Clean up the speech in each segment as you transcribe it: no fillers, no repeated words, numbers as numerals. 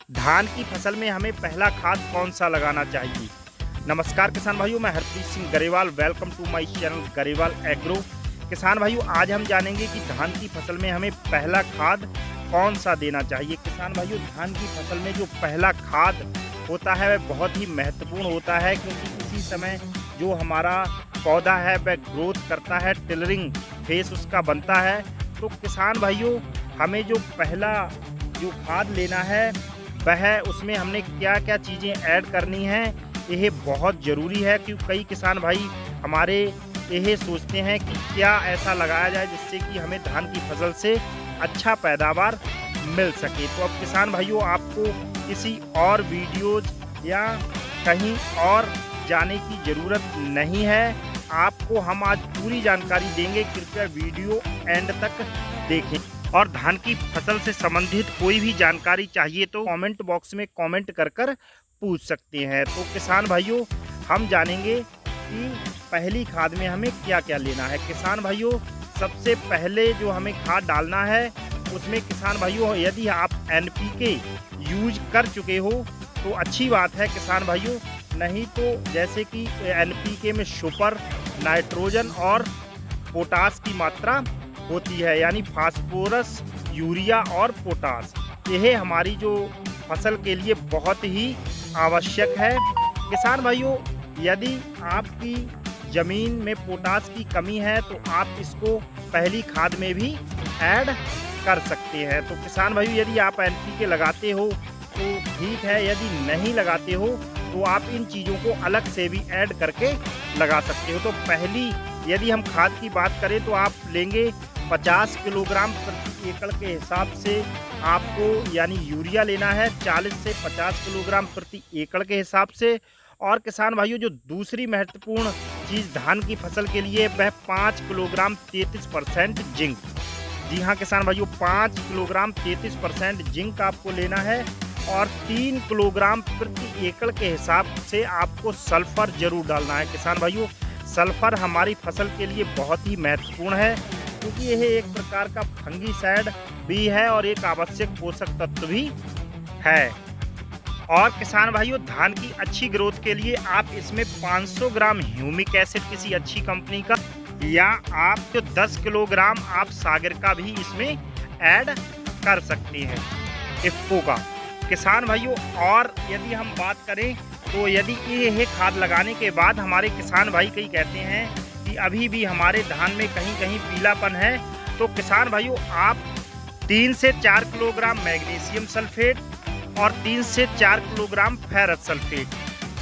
धान की फसल में हमें पहला खाद कौन सा लगाना चाहिए। नमस्कार किसान भाइयों, मैं Harpreet Singh Grewal, welcome to my channel Grewal Agro. किसान भाइयों, आज हम जानेंगे कि धान की फसल में हमें पहला खाद कौन सा देना चाहिए। किसान भाइयों, धान की फसल में जो पहला खाद होता है वह बहुत ही महत्वपूर्ण होता है, क्योंकि इसी समय जो हमारा पौधा है वह ग्रोथ करता है, टिलरिंग फेस उसका बनता है। तो किसान भाइयों, हमें जो पहला जो खाद लेना है वह उसमें हमने क्या क्या चीज़ें ऐड करनी हैं, यह बहुत ज़रूरी है। क्योंकि कई किसान भाई हमारे यह सोचते हैं कि क्या ऐसा लगाया जाए जिससे कि हमें धान की फसल से अच्छा पैदावार मिल सके। तो अब किसान भाइयों, आपको किसी और वीडियोज या कहीं और जाने की ज़रूरत नहीं है, आपको हम आज पूरी जानकारी देंगे। कृपया वीडियो एंड तक देखें। और धान की फसल से संबंधित कोई भी जानकारी चाहिए तो कमेंट बॉक्स में कमेंट कर पूछ सकते हैं। तो किसान भाइयों, हम जानेंगे कि पहली खाद में हमें क्या क्या लेना है। किसान भाइयों, सबसे पहले जो हमें खाद डालना है उसमें किसान भाइयों, यदि आप NPK यूज कर चुके हो तो अच्छी बात है किसान भाइयों, नहीं तो जैसे कि NPK में सुपर, नाइट्रोजन और पोटास की मात्रा होती है, यानी फास्फोरस, यूरिया और पोटास। यह हमारी जो फसल के लिए बहुत ही आवश्यक है। किसान भाइयों, यदि आपकी ज़मीन में पोटास की कमी है तो आप इसको पहली खाद में भी ऐड कर सकते हैं। तो किसान भाइयों, यदि आप NPK लगाते हो तो ठीक है, यदि नहीं लगाते हो तो आप इन चीज़ों को अलग से भी ऐड करके लगा सकते हो। तो पहली यदि हम खाद की बात करें तो आप लेंगे 50 किलोग्राम प्रति एकड़ के हिसाब से आपको, यानी यूरिया लेना है 40 से 50 किलोग्राम प्रति एकड़ के हिसाब से। और किसान भाइयों, जो दूसरी महत्वपूर्ण चीज़ धान की फसल के लिए वह 5 किलोग्राम 33% जिंक। जी हाँ किसान भाइयों, 5 किलोग्राम 33% जिंक आपको लेना है। और 3 किलोग्राम प्रति एकड़ के हिसाब से आपको सल्फर जरूर डालना है। किसान भाइयों, सल्फर हमारी फसल के लिए बहुत ही महत्वपूर्ण है, क्योंकि यह एक प्रकार का फंगीसाइड भी है और एक आवश्यक पोषक तत्व भी है। और किसान भाइयों, धान की अच्छी ग्रोथ के लिए आप इसमें 500 ग्राम ह्यूमिक एसिड किसी अच्छी कंपनी का, या आप तो 10 किलोग्राम आप सागर का भी इसमें ऐड कर सकते हैं, इफ्को का। किसान भाइयों, और यदि हम बात करें तो यदि ये खाद लगाने के बाद हमारे किसान भाई कई कहते हैं कि अभी भी हमारे धान में कहीं कहीं पीलापन है, तो किसान भाइयों, आप 3 से 4 किलोग्राम मैग्नीशियम सल्फेट और 3 से 4 किलोग्राम फेरस सल्फेट।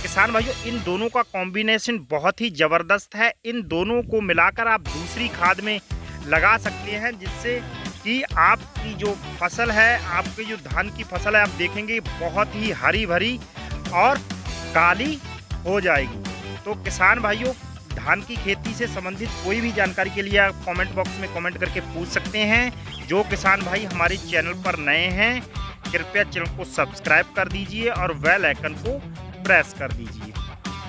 किसान भाइयों, इन दोनों का कॉम्बिनेशन बहुत ही ज़बरदस्त है। इन दोनों को मिलाकर आप दूसरी खाद में लगा सकते हैं, जिससे कि आपकी जो फसल है, आपकी जो धान की फसल है, आप देखेंगे बहुत ही हरी भरी और काली हो जाएगी। तो किसान भाइयों, धान की खेती से संबंधित कोई भी जानकारी के लिए आप कमेंट बॉक्स में कमेंट करके पूछ सकते हैं। जो किसान भाई हमारे चैनल पर नए हैं, कृपया चैनल को सब्सक्राइब कर दीजिए और बेल आइकन को प्रेस कर दीजिए।